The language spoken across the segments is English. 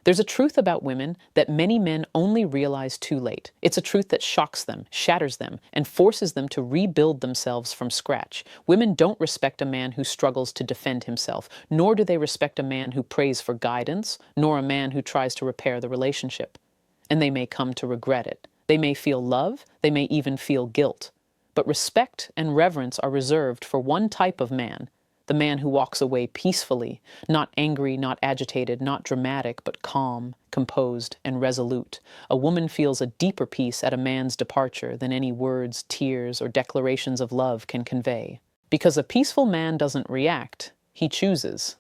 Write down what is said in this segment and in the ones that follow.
There's a truth about women that many men only realize too late. It's a truth that shocks them, shatters them, and forces them to rebuild themselves from scratch. Women don't respect a man who struggles to defend himself, nor do they respect a man who prays for guidance, nor a man who tries to repair the relationship. And they may come to regret it. They may feel love, they may even feel guilt. But respect and reverence are reserved for one type of man, the man who walks away peacefully, not angry, not agitated, not dramatic, but calm, composed, and resolute. A woman feels a deeper peace at a man's departure than any words, tears, or declarations of love can convey. Because a peaceful man doesn't react, he chooses.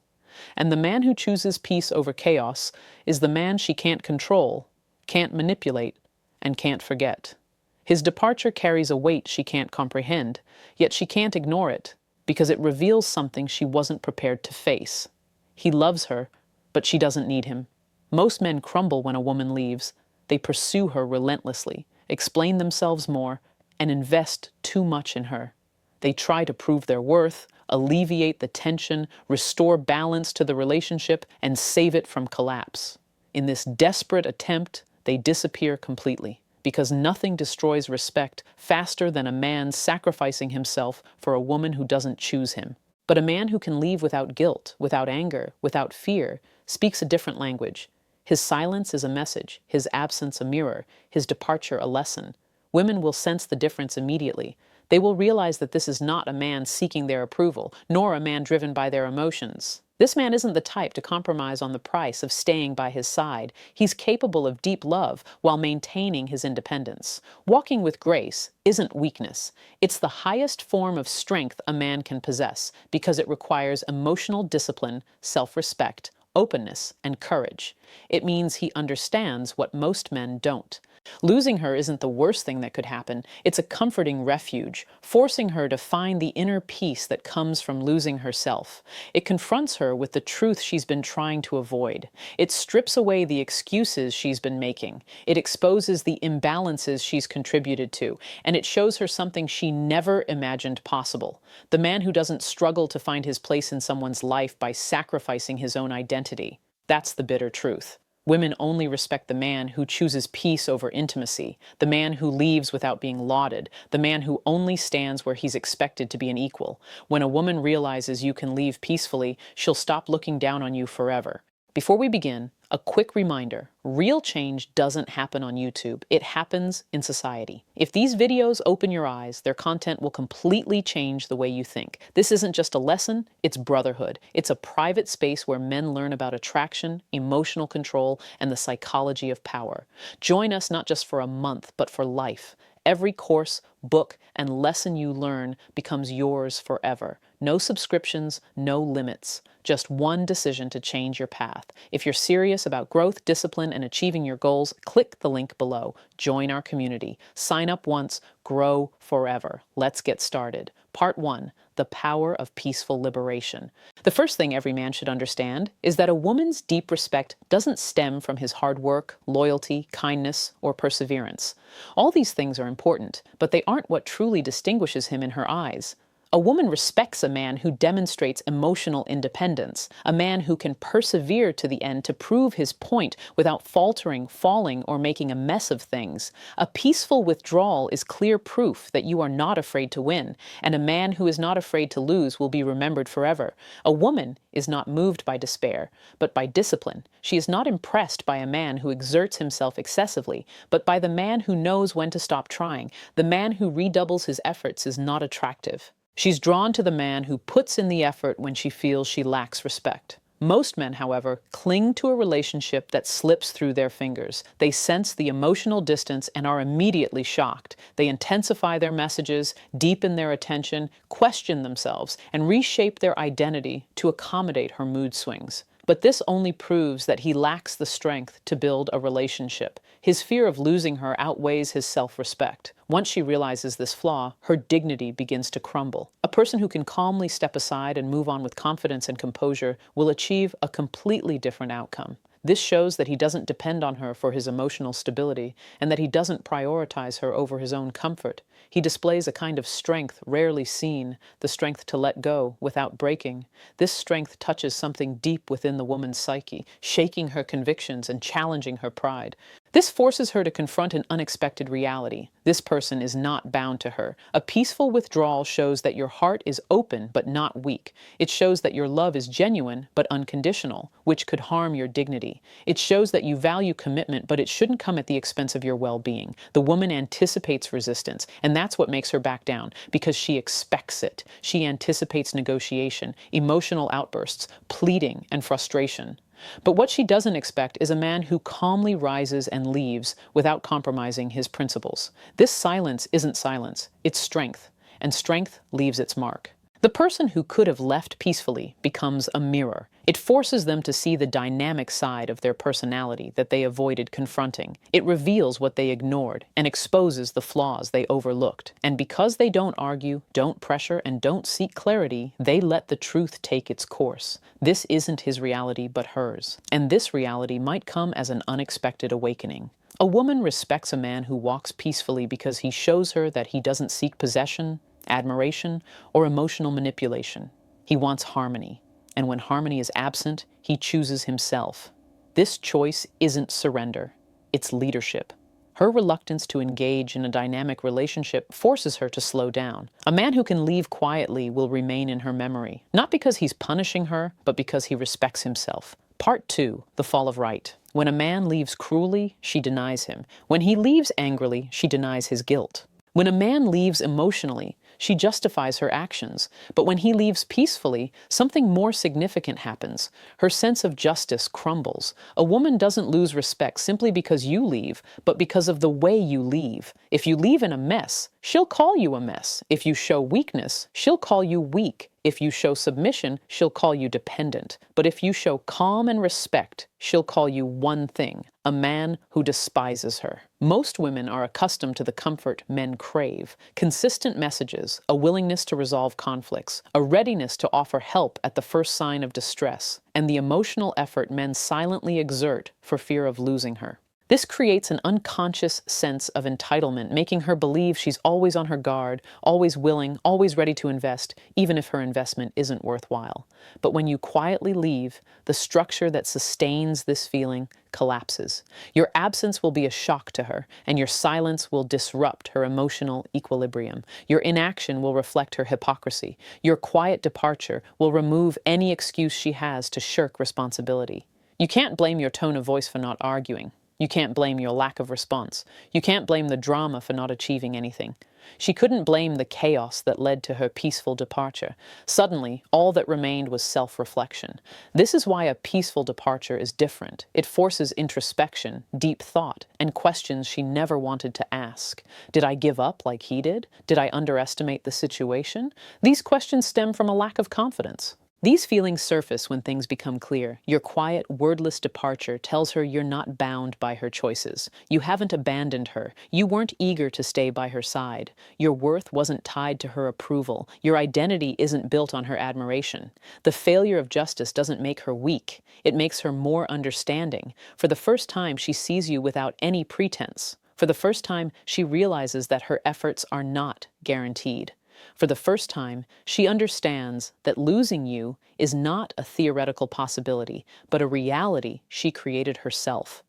And the man who chooses peace over chaos is the man she can't control, can't manipulate, and can't forget. His departure carries a weight she can't comprehend, yet she can't ignore it, because it reveals something she wasn't prepared to face. He loves her, but she doesn't need him. Most men crumble when a woman leaves. They pursue her relentlessly, explain themselves more, and invest too much in her. They try to prove their worth, alleviate the tension, restore balance to the relationship, and save it from collapse. In this desperate attempt, they disappear completely, because nothing destroys respect faster than a man sacrificing himself for a woman who doesn't choose him. But a man who can leave without guilt, without anger, without fear, speaks a different language. His silence is a message, his absence a mirror, his departure a lesson. Women will sense the difference immediately. They will realize that this is not a man seeking their approval, nor a man driven by their emotions. This man isn't the type to compromise on the price of staying by his side. He's capable of deep love while maintaining his independence. Walking with grace isn't weakness. It's the highest form of strength a man can possess because it requires emotional discipline, self-respect, openness, and courage. It means he understands what most men don't. Losing her isn't the worst thing that could happen. It's a comforting refuge, forcing her to find the inner peace that comes from losing herself. It confronts her with the truth she's been trying to avoid. It strips away the excuses she's been making. It exposes the imbalances she's contributed to, and it shows her something she never imagined possible. The man who doesn't struggle to find his place in someone's life by sacrificing his own identity. That's the bitter truth. Women only respect the man who chooses peace over intimacy, the man who leaves without being lauded, the man who only stands where he's expected to be an equal. When a woman realizes you can leave peacefully, she'll stop looking down on you forever. Before we begin, a quick reminder, real change doesn't happen on YouTube. It happens in society. If these videos open your eyes, their content will completely change the way you think. This isn't just a lesson, it's brotherhood. It's a private space where men learn about attraction, emotional control, and the psychology of power. Join us not just for a month, but for life. Every course, book, and lesson you learn becomes yours forever. No subscriptions, no limits. Just one decision to change your path. If you're serious about growth, discipline, and achieving your goals, click the link below. Join our community. Sign up once, grow forever. Let's get started. Part 1. The power of peaceful liberation. The first thing every man should understand is that a woman's deep respect doesn't stem from his hard work, loyalty, kindness, or perseverance. All these things are important, but they aren't what truly distinguishes him in her eyes. A woman respects a man who demonstrates emotional independence, a man who can persevere to the end to prove his point without faltering, falling, or making a mess of things. A peaceful withdrawal is clear proof that you are not afraid to win, and a man who is not afraid to lose will be remembered forever. A woman is not moved by despair, but by discipline. She is not impressed by a man who exerts himself excessively, but by the man who knows when to stop trying. The man who redoubles his efforts is not attractive. She's drawn to the man who puts in the effort when she feels she lacks respect. Most men, however, cling to a relationship that slips through their fingers. They sense the emotional distance and are immediately shocked. They intensify their messages, deepen their attention, question themselves, and reshape their identity to accommodate her mood swings. But this only proves that he lacks the strength to build a relationship. His fear of losing her outweighs his self-respect. Once she realizes this flaw, her dignity begins to crumble. A person who can calmly step aside and move on with confidence and composure will achieve a completely different outcome. This shows that he doesn't depend on her for his emotional stability and that he doesn't prioritize her over his own comfort. He displays a kind of strength rarely seen, the strength to let go without breaking. This strength touches something deep within the woman's psyche, shaking her convictions and challenging her pride. This forces her to confront an unexpected reality. This person is not bound to her. A peaceful withdrawal shows that your heart is open but not weak. It shows that your love is genuine but unconditional, which could harm your dignity. It shows that you value commitment, but it shouldn't come at the expense of your well-being. The woman anticipates resistance, and that's what makes her back down, because she expects it. She anticipates negotiation, emotional outbursts, pleading, and frustration. But what she doesn't expect is a man who calmly rises and leaves without compromising his principles. This silence isn't silence, it's strength, and strength leaves its mark. The person who could have left peacefully becomes a mirror. It forces them to see the dynamic side of their personality that they avoided confronting. It reveals what they ignored and exposes the flaws they overlooked. And because they don't argue, don't pressure, and don't seek clarity, they let the truth take its course. This isn't his reality, but hers. And this reality might come as an unexpected awakening. A woman respects a man who walks peacefully because he shows her that he doesn't seek possession, admiration, or emotional manipulation. He wants harmony, and when harmony is absent, he chooses himself. This choice isn't surrender, it's leadership. Her reluctance to engage in a dynamic relationship forces her to slow down. A man who can leave quietly will remain in her memory, not because he's punishing her, but because he respects himself. Part 2, the fall of right. When a man leaves cruelly, she denies him. When he leaves angrily, she denies his guilt. When a man leaves emotionally, she justifies her actions. But when he leaves peacefully, something more significant happens. Her sense of justice crumbles. A woman doesn't lose respect simply because you leave, but because of the way you leave. If you leave in a mess, she'll call you a mess. If you show weakness, she'll call you weak. If you show submission, she'll call you dependent. But if you show calm and respect, she'll call you one thing: a man who despises her. Most women are accustomed to the comfort men crave: consistent messages, a willingness to resolve conflicts, a readiness to offer help at the first sign of distress, and the emotional effort men silently exert for fear of losing her. This creates an unconscious sense of entitlement, making her believe she's always on her guard, always willing, always ready to invest, even if her investment isn't worthwhile. But when you quietly leave, the structure that sustains this feeling collapses. Your absence will be a shock to her, and your silence will disrupt her emotional equilibrium. Your inaction will reflect her hypocrisy. Your quiet departure will remove any excuse she has to shirk responsibility. You can't blame your tone of voice for not arguing. You can't blame your lack of response. You can't blame the drama for not achieving anything. She couldn't blame the chaos that led to her peaceful departure. Suddenly, all that remained was self-reflection. This is why a peaceful departure is different. It forces introspection, deep thought, and questions she never wanted to ask. Did I give up like he did? Did I underestimate the situation? These questions stem from a lack of confidence. These feelings surface when things become clear. Your quiet, wordless departure tells her you're not bound by her choices. You haven't abandoned her. You weren't eager to stay by her side. Your worth wasn't tied to her approval. Your identity isn't built on her admiration. The failure of justice doesn't make her weak. It makes her more understanding. For the first time, she sees you without any pretense. For the first time, she realizes that her efforts are not guaranteed. For the first time, she understands that losing you is not a theoretical possibility, but a reality she created herself.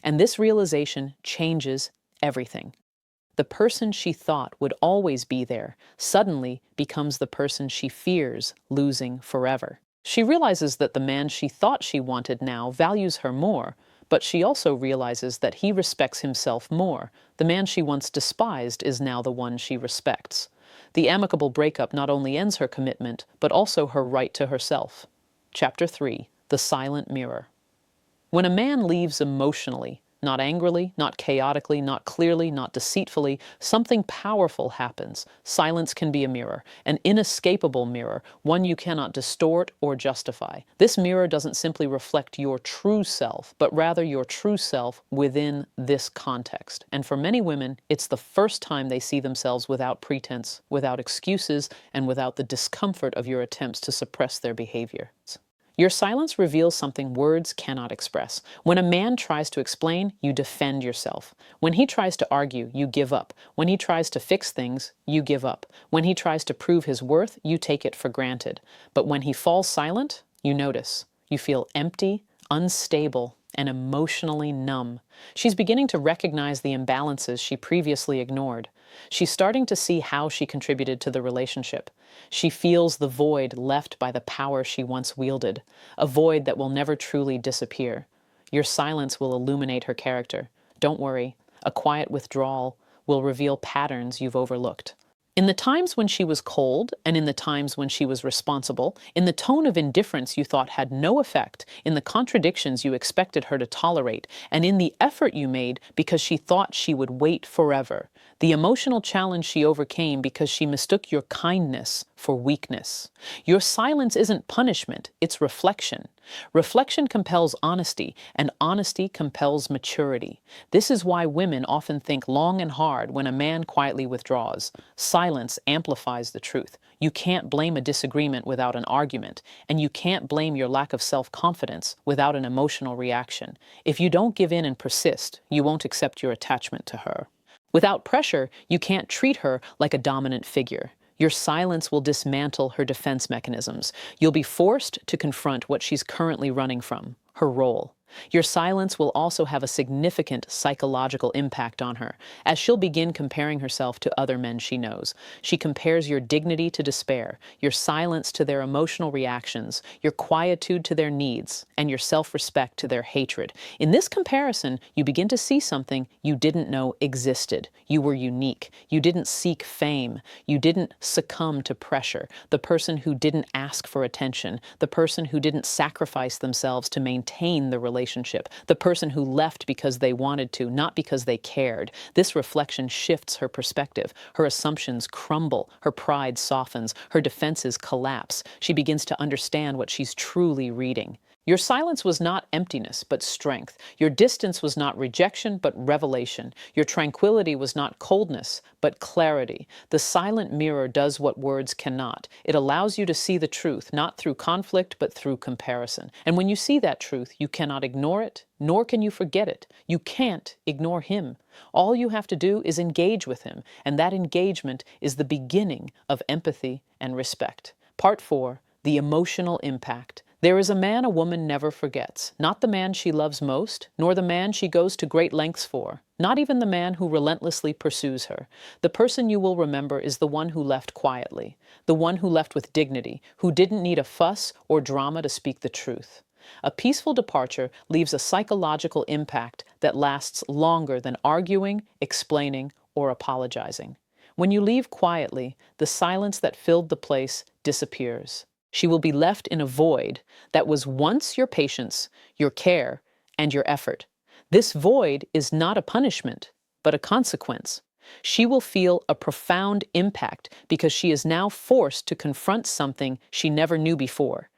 And this realization changes everything. The person she thought would always be there suddenly becomes the person she fears losing forever. She realizes that the man she thought she wanted now values her more, but she also realizes that he respects himself more. The man she once despised is now the one she respects. The amicable breakup not only ends her commitment, but also her right to herself. Chapter 3, The Silent Mirror. When a man leaves emotionally, not angrily, not chaotically, not clearly, not deceitfully, something powerful happens. Silence can be a mirror, an inescapable mirror, one you cannot distort or justify. This mirror doesn't simply reflect your true self, but rather your true self within this context. And for many women, it's the first time they see themselves without pretense, without excuses, and without the discomfort of your attempts to suppress their behavior. Your silence reveals something words cannot express. When a man tries to explain, you defend yourself. When he tries to argue, you give up. When he tries to fix things, you give up. When he tries to prove his worth, you take it for granted. But when he falls silent, you notice. You feel empty, unstable, and emotionally numb. She's beginning to recognize the imbalances she previously ignored. She's starting to see how she contributed to the relationship. She feels the void left by the power she once wielded, a void that will never truly disappear. Your silence will illuminate her character. Don't worry, a quiet withdrawal will reveal patterns you've overlooked. In the times when she was cold, and in the times when she was responsible, in the tone of indifference you thought had no effect, in the contradictions you expected her to tolerate, and in the effort you made because she thought she would wait forever, the emotional challenge she overcame because she mistook your kindness for weakness. Your silence isn't punishment, it's reflection. Reflection compels honesty, and honesty compels maturity. This is why women often think long and hard when a man quietly withdraws. Silence amplifies the truth. You can't blame a disagreement without an argument, and you can't blame your lack of self-confidence without an emotional reaction. If you don't give in and persist, you won't accept your attachment to her. Without pressure, you can't treat her like a dominant figure. Your silence will dismantle her defense mechanisms. You'll be forced to confront what she's currently running from, her role. Your silence will also have a significant psychological impact on her, as she'll begin comparing herself to other men she knows. She compares your dignity to despair, your silence to their emotional reactions, your quietude to their needs, and your self-respect to their hatred. In this comparison, you begin to see something you didn't know existed. You were unique. You didn't seek fame. You didn't succumb to pressure. The person who didn't ask for attention, the person who didn't sacrifice themselves to maintain the relationship, the person who left because they wanted to, not because they cared. This reflection shifts her perspective. Her assumptions crumble, her pride softens, her defenses collapse. She begins to understand what she's truly reading. Your silence was not emptiness, but strength. Your distance was not rejection, but revelation. Your tranquility was not coldness, but clarity. The silent mirror does what words cannot. It allows you to see the truth, not through conflict, but through comparison. And when you see that truth, you cannot ignore it, nor can you forget it. You can't ignore him. All you have to do is engage with him, and that engagement is the beginning of empathy and respect. Part 4, the emotional impact. There is a man a woman never forgets, not the man she loves most, nor the man she goes to great lengths for, not even the man who relentlessly pursues her. The person you will remember is the one who left quietly, the one who left with dignity, who didn't need a fuss or drama to speak the truth. A peaceful departure leaves a psychological impact that lasts longer than arguing, explaining, or apologizing. When you leave quietly, the silence that filled the place disappears. She will be left in a void that was once your patience, your care, and your effort. This void is not a punishment, but a consequence. She will feel a profound impact because she is now forced to confront something she never knew before.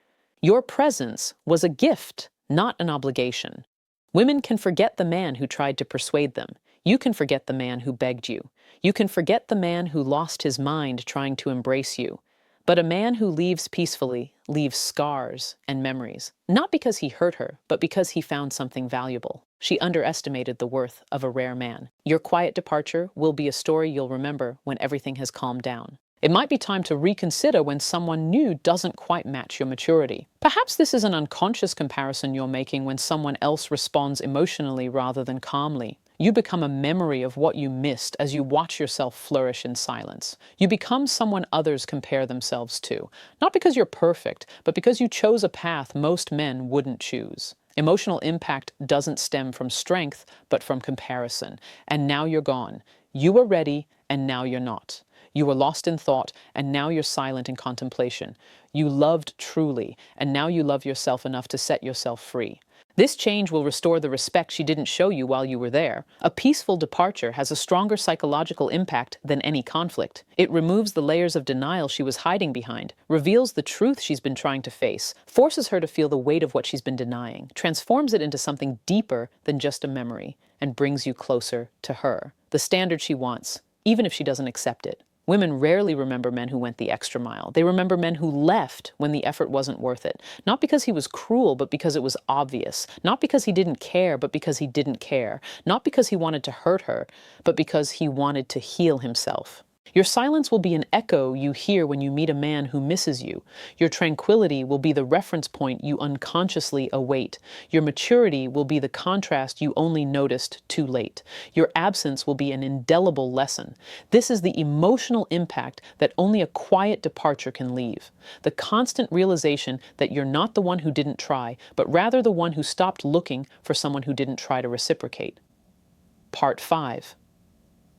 Your presence was a gift, not an obligation. Women can forget the man who tried to persuade them. You can forget the man who begged you. You can forget the man who lost his mind trying to embrace you. But a man who leaves peacefully leaves scars and memories, not because he hurt her, but because he found something valuable. She underestimated the worth of a rare man. Your quiet departure will be a story you'll remember when everything has calmed down. It might be time to reconsider when someone new doesn't quite match your maturity. Perhaps this is an unconscious comparison you're making when someone else responds emotionally rather than calmly. You become a memory of what you missed as you watch yourself flourish in silence. You become someone others compare themselves to, not because you're perfect, but because you chose a path most men wouldn't choose. Emotional impact doesn't stem from strength, but from comparison. And now you're gone. You were ready, and now you're not. You were lost in thought, and now you're silent in contemplation. You loved truly, and now you love yourself enough to set yourself free. This change will restore the respect she didn't show you while you were there. A peaceful departure has a stronger psychological impact than any conflict. It removes the layers of denial she was hiding behind, reveals the truth she's been trying to face, forces her to feel the weight of what she's been denying, transforms it into something deeper than just a memory, and brings you closer to her, the standard she wants, even if she doesn't accept it. Women rarely remember men who went the extra mile. They remember men who left when the effort wasn't worth it. Not because he was cruel, but because it was obvious. Not because he didn't care, but because he didn't care. Not because he wanted to hurt her, but because he wanted to heal himself. Your silence will be an echo you hear when you meet a man who misses you. Your tranquility will be the reference point you unconsciously await. Your maturity will be the contrast you only noticed too late. Your absence will be an indelible lesson. This is the emotional impact that only a quiet departure can leave. The constant realization that you're not the one who didn't try, but rather the one who stopped looking for someone who didn't try to reciprocate. Part 5.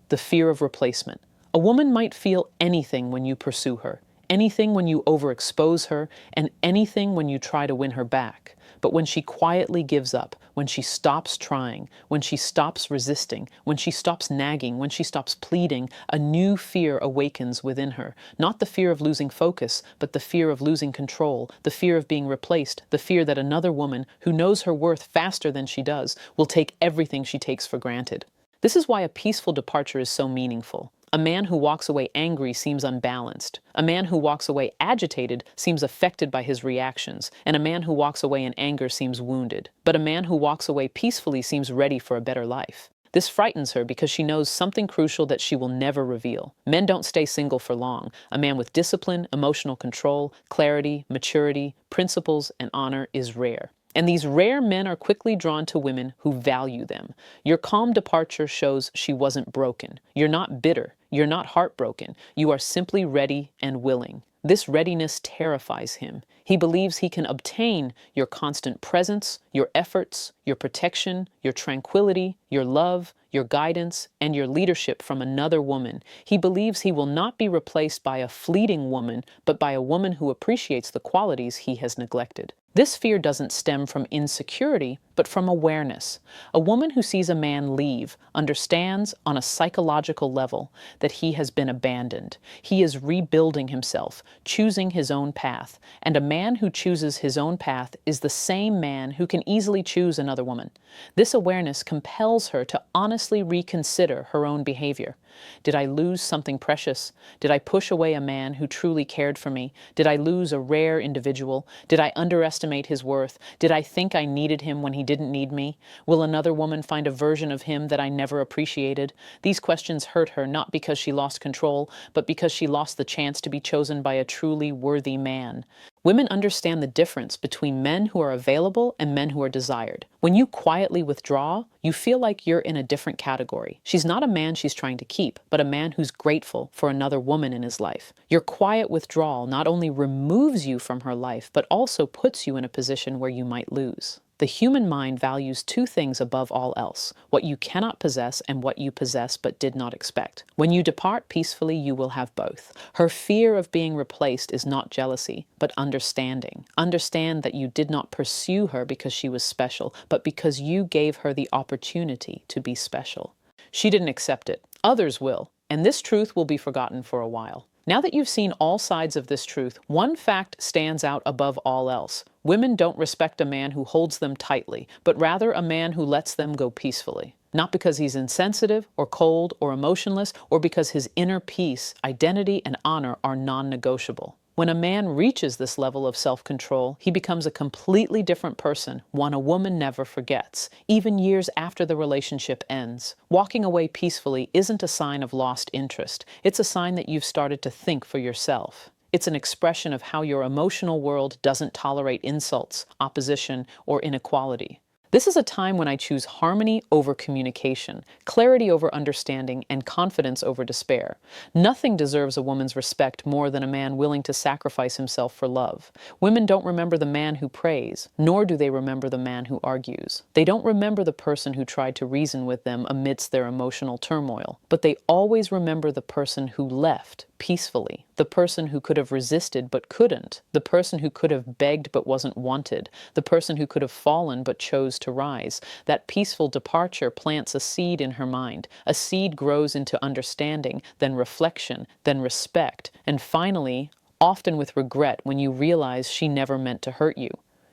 The fear of replacement. A woman might feel anything when you pursue her, anything when you overexpose her, and anything when you try to win her back. But when she quietly gives up, when she stops trying, when she stops resisting, when she stops nagging, when she stops pleading, a new fear awakens within her. Not the fear of losing focus, but the fear of losing control, the fear of being replaced, the fear that another woman, who knows her worth faster than she does, will take everything she takes for granted. This is why a peaceful departure is so meaningful. A man who walks away angry seems unbalanced. A man who walks away agitated seems affected by his reactions. And a man who walks away in anger seems wounded. But a man who walks away peacefully seems ready for a better life. This frightens her because she knows something crucial that she will never reveal. Men don't stay single for long. A man with discipline, emotional control, clarity, maturity, principles, and honor is rare. And these rare men are quickly drawn to women who value them. Your calm departure shows she wasn't broken. You're not bitter. You're not heartbroken. You are simply ready and willing. This readiness terrifies him. He believes he can obtain your constant presence, your efforts, your protection, your tranquility, your love, your guidance, and your leadership from another woman. He believes he will not be replaced by a fleeting woman, but by a woman who appreciates the qualities he has neglected. This fear doesn't stem from insecurity, but from awareness. A woman who sees a man leave understands on a psychological level that he has been abandoned. He is rebuilding himself, choosing his own path. And a man who chooses his own path is the same man who can easily choose another woman. This awareness compels her to honestly reconsider her own behavior. Did I lose something precious? Did I push away a man who truly cared for me? Did I lose a rare individual? Did I underestimate his worth? Did I think I needed him when he didn't need me? Will another woman find a version of him that I never appreciated? These questions hurt her not because she lost control, but because she lost the chance to be chosen by a truly worthy man. Women understand the difference between men who are available and men who are desired. When you quietly withdraw, you feel like you're in a different category. She's not a man she's trying to keep, but a man who's grateful for another woman in his life. Your quiet withdrawal not only removes you from her life, but also puts you in a position where you might lose. The human mind values two things above all else: what you cannot possess and what you possess but did not expect. When you depart peacefully, you will have both. Her fear of being replaced is not jealousy, but understanding. Understand that you did not pursue her because she was special, but because you gave her the opportunity to be special. She didn't accept it. Others will, and this truth will be forgotten for a while. Now that you've seen all sides of this truth, one fact stands out above all else. Women don't respect a man who holds them tightly, but rather a man who lets them go peacefully. Not because he's insensitive or cold or emotionless, or because his inner peace, identity, and honor are non-negotiable. When a man reaches this level of self-control, he becomes a completely different person, one a woman never forgets, even years after the relationship ends. Walking away peacefully isn't a sign of lost interest. It's a sign that you've started to think for yourself. It's an expression of how your emotional world doesn't tolerate insults, opposition, or inequality. This is a time when I choose harmony over communication, clarity over understanding, and confidence over despair. Nothing deserves a woman's respect more than a man willing to sacrifice himself for love. Women don't remember the man who prays, nor do they remember the man who argues. They don't remember the person who tried to reason with them amidst their emotional turmoil, but they always remember the person who left peacefully, the person who could have resisted but couldn't, the person who could have begged but wasn't wanted, the person who could have fallen but chose to rise. That peaceful departure plants a seed in her mind. A seed grows into understanding, then reflection, then respect, and finally, often with regret when you realize she never meant to hurt you.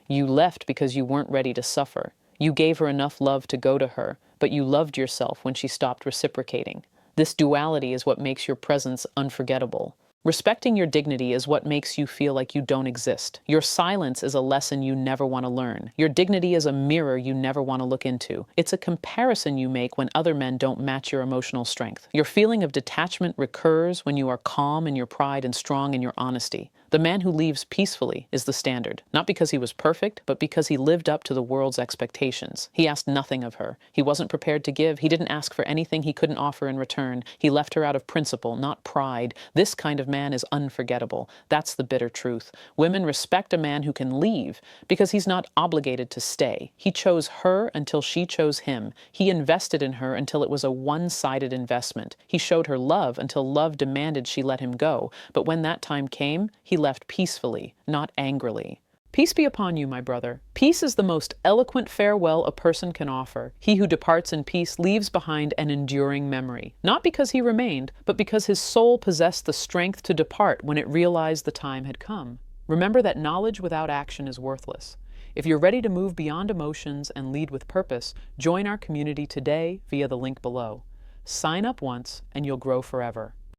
You left because you weren't ready to suffer. You gave her enough love to go to her, but you loved yourself when she stopped reciprocating. This duality is what makes your presence unforgettable. Respecting your dignity is what makes you feel like you don't exist. Your silence is a lesson you never want to learn. Your dignity is a mirror you never want to look into. It's a comparison you make when other men don't match your emotional strength. Your feeling of detachment recurs when you are calm in your pride and strong in your honesty. The man who leaves peacefully is the standard, not because he was perfect, but because he lived up to the world's expectations. He asked nothing of her. He wasn't prepared to give. He didn't ask for anything he couldn't offer in return. He left her out of principle, not pride. This kind of man is unforgettable. That's the bitter truth. Women respect a man who can leave because he's not obligated to stay. He chose her until she chose him. He invested in her until it was a one-sided investment. He showed her love until love demanded she let him go. But when that time came, he left peacefully, not angrily. Peace be upon you, my brother. Peace is the most eloquent farewell a person can offer. He who departs in peace leaves behind an enduring memory, not because he remained, but because his soul possessed the strength to depart when it realized the time had come. Remember that knowledge without action is worthless. If you're ready to move beyond emotions and lead with purpose, join our community today via the link below. Sign up once and you'll grow forever.